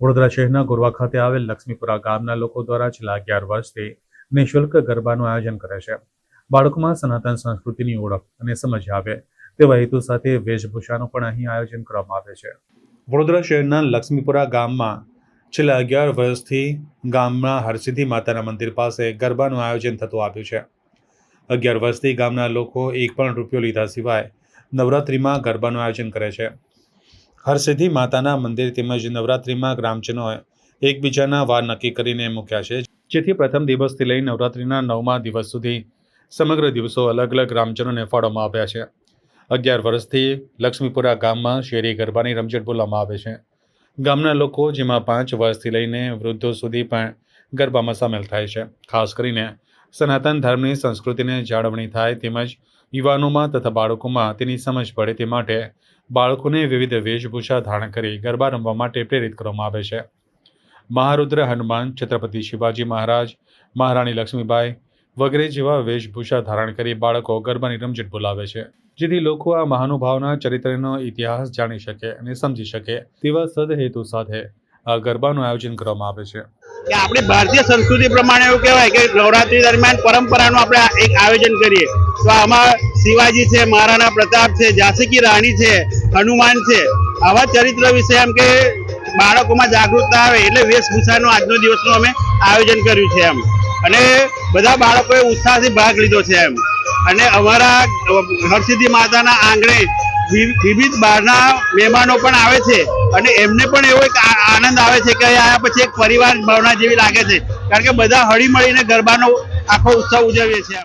વડોદરા શહેરના ગોરવા ખાતે આવેલ લક્ષ્મીપુરા ગામના લોકો દ્વારા છેલ્લા 11 વર્ષથી નિઃશુલ્ક ગરબાનું આયોજન કરે છે. બાળકોમાં સનાતન સંસ્કૃતિની ઓળખ અને સમજ આવે તેવા હેતુ સાથે વેશભૂષાનું પણ અહીં આયોજન કરવામાં આવે છે. વડોદરા શહેરના લક્ષ્મીપુરા ગામમાં છેલ્લા 11 વર્ષથી ગામના હરસિદ્ધિ માતાના મંદિર પાસે ગરબાનું આયોજન થતું આવ્યું છે. 11 વર્ષથી ગામના લોકો એક પણ રૂપિયો લીધા સિવાય નવરાત્રિમાં ગરબાનું આયોજન કરે છે. હરસિદ્ધિ માતાના મંદિર તેમજ નવરાત્રિમાં ગ્રામજનોએ એકબીજાના વાર નક્કી કરીને મૂક્યા છે, જેથી પ્રથમ દિવસથી લઈ નવરાત્રિના 9મા દિવસ સુધી સમગ્ર દિવસો અલગ અલગ ગ્રામજનોને ફાળવવામાં આવ્યા છે. 11 વર્ષથી લક્ષ્મીપુરા ગામમાં શેરી ગરબાની રમઝટ બોલવામાં આવે છે. ગામના લોકો, જેમાં 5 વર્ષથી લઈને વૃદ્ધો સુધી પણ ગરબામાં સામેલ થાય છે. ખાસ કરીને સનાતન ધર્મની સંસ્કૃતિને જાળવણી થાય તેમજ યુવાનોમાં તથા બાળકોમાં તેની સમજ પડે તે માટે બાળકોને વિવિધ વેશભૂષા ધારણ કરી ગરબા રમવા માટે પ્રેરિત કરવામાં આવે છે. મહારુદ્ર હનુમાન, છત્રપતિ શિવાજી મહારાજ, મહારાણી લક્ષ્મીબાઈ વગેરે જેવા વેશભૂષા ધારણ કરી બાળકો ગરબાની રમઝટ બોલાવે છે, જેથી લોકો આ મહાનુભાવના ચરિત્રનો ઇતિહાસ જાણી શકે અને સમજી શકે તેવા સદહેતુ સાથે આ ગરબાનું આયોજન કરવામાં આવે છે. કે આપણી ભારતીય સંસ્કૃતિ પ્રમાણે એવું કહેવાય કે નવરાત્રી દરમિયાન પરંપરાનું આપણે એક આયોજન કરીએ તો આમાં શિવાજી છે, મહારાણા પ્રતાપ છે, ઝાંસી કી રાણી છે, હનુમાન છે, આવા ચરિત્ર વિશે એમ કે બાળકોમાં જાગૃતતા આવે એટલે વેશભૂષાનો આજનો દિવસનું અમે આયોજન કર્યું છે એમ, અને બધા બાળકોએ ઉત્સાહથી ભાગ લીધો છે એમ. અને અમારા હરસિદ્ધિ માતાના આંગણે વિવિધ બહારના મહેમાનો પણ આવે છે અને એમને પણ એવો એક આનંદ આવે છે કે આયા પછી એક પરિવાર ભાવના જેવી લાગે છે, કારણ કે બધા હળી મળીને ગરબાનો આખો ઉત્સવ ઉજવીએ છીએ.